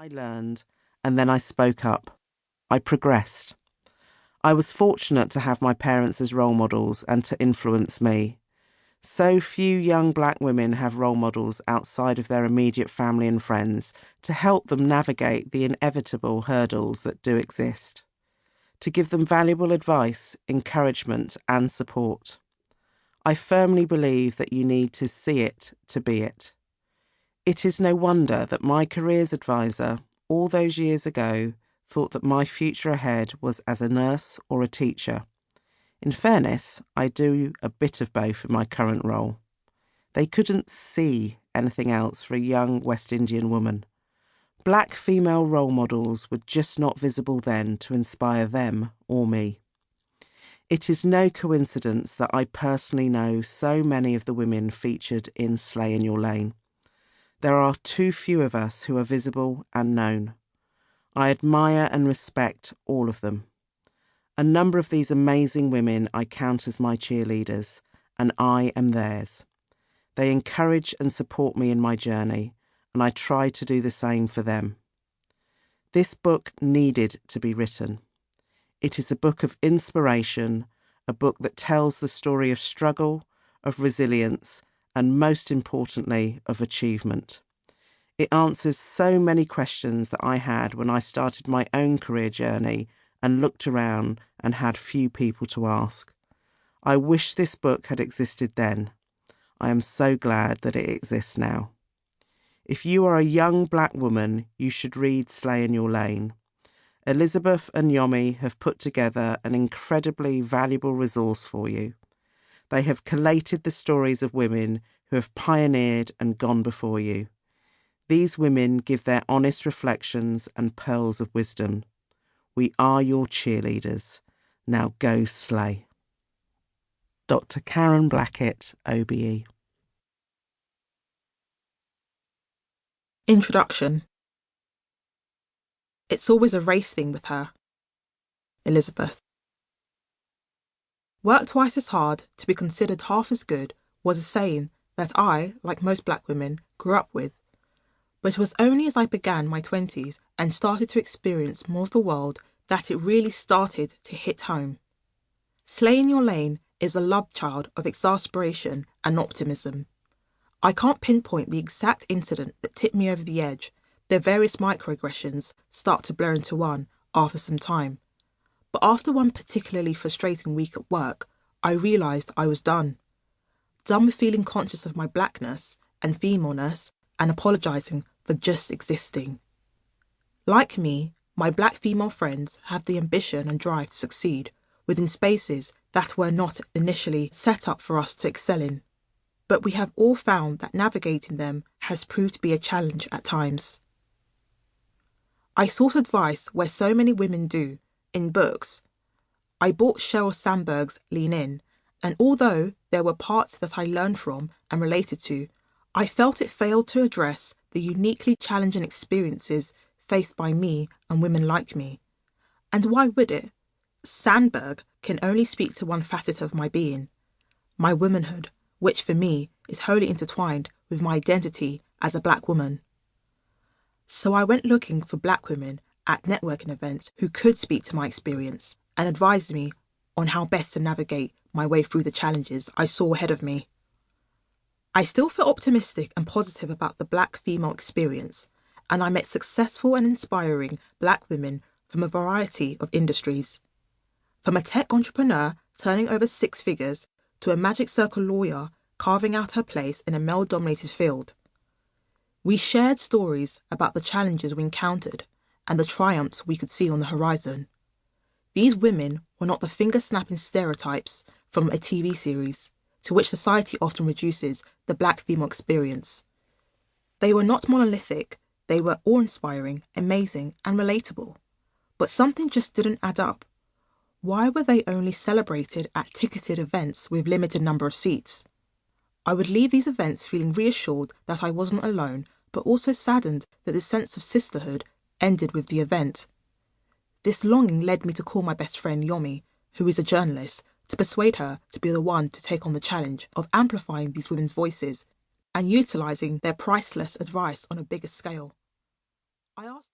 I learned, and then I spoke up. I progressed. I was fortunate to have my parents as role models and to influence me. So few young black women have role models outside of their immediate family and friends to help them navigate the inevitable hurdles that do exist, to give them valuable advice, encouragement, and support. I firmly believe that you need to see it to be it. It is no wonder that my careers advisor, all those years ago, thought that my future ahead was as a nurse or a teacher. In fairness, I do a bit of both in my current role. They couldn't see anything else for a young West Indian woman. Black female role models were just not visible then to inspire them or me. It is no coincidence that I personally know so many of the women featured in Slay in Your Lane. There are too few of us who are visible and known. I admire and respect all of them. A number of these amazing women I count as my cheerleaders, and I am theirs. They encourage and support me in my journey, and I try to do the same for them. This book needed to be written. It is a book of inspiration, a book that tells the story of struggle, of resilience, and most importantly, of achievement. It answers so many questions that I had when I started my own career journey and looked around and had few people to ask. I wish this book had existed then. I am so glad that it exists now. If you are a young black woman, you should read Slay in Your Lane. Elizabeth and Yomi have put together an incredibly valuable resource for you. They have collated the stories of women who have pioneered and gone before you. These women give their honest reflections and pearls of wisdom. We are your cheerleaders. Now go slay. Dr. Karen Blackett, OBE. Introduction. It's always a race thing with her. Elizabeth. Work twice as hard to be considered half as good was a saying that I, like most black women, grew up with. But it was only as I began my 20s and started to experience more of the world that it really started to hit home. Slay in Your Lane is a love child of exasperation and optimism. I can't pinpoint the exact incident that tipped me over the edge. Their various microaggressions start to blur into one after some time. But after one particularly frustrating week at work, I realised I was done. Done with feeling conscious of my blackness and femaleness and apologising for just existing. Like me, my black female friends have the ambition and drive to succeed within spaces that were not initially set up for us to excel in. But we have all found that navigating them has proved to be a challenge at times. I sought advice where so many women do, in books. I bought Sheryl Sandberg's Lean In, and although there were parts that I learned from and related to, I felt it failed to address the uniquely challenging experiences faced by me and women like me. And why would it? Sandberg can only speak to one facet of my being, my womanhood, which for me is wholly intertwined with my identity as a black woman. So I went looking for black women at networking events who could speak to my experience and advise me on how best to navigate my way through the challenges I saw ahead of me. I still feel optimistic and positive about the black female experience, and I met successful and inspiring black women from a variety of industries. From a tech entrepreneur turning over 6 figures to a Magic Circle lawyer carving out her place in a male-dominated field. We shared stories about the challenges we encountered and the triumphs we could see on the horizon. These women were not the finger-snapping stereotypes from a TV series to which society often reduces the black female experience. They were not monolithic, they were awe-inspiring, amazing, and relatable. But something just didn't add up. Why were they only celebrated at ticketed events with limited number of seats? I would leave these events feeling reassured that I wasn't alone, but also saddened that the sense of sisterhood ended with the event. This longing led me to call my best friend Yomi, who is a journalist, to persuade her to be the one to take on the challenge of amplifying these women's voices and utilising their priceless advice on a bigger scale. I asked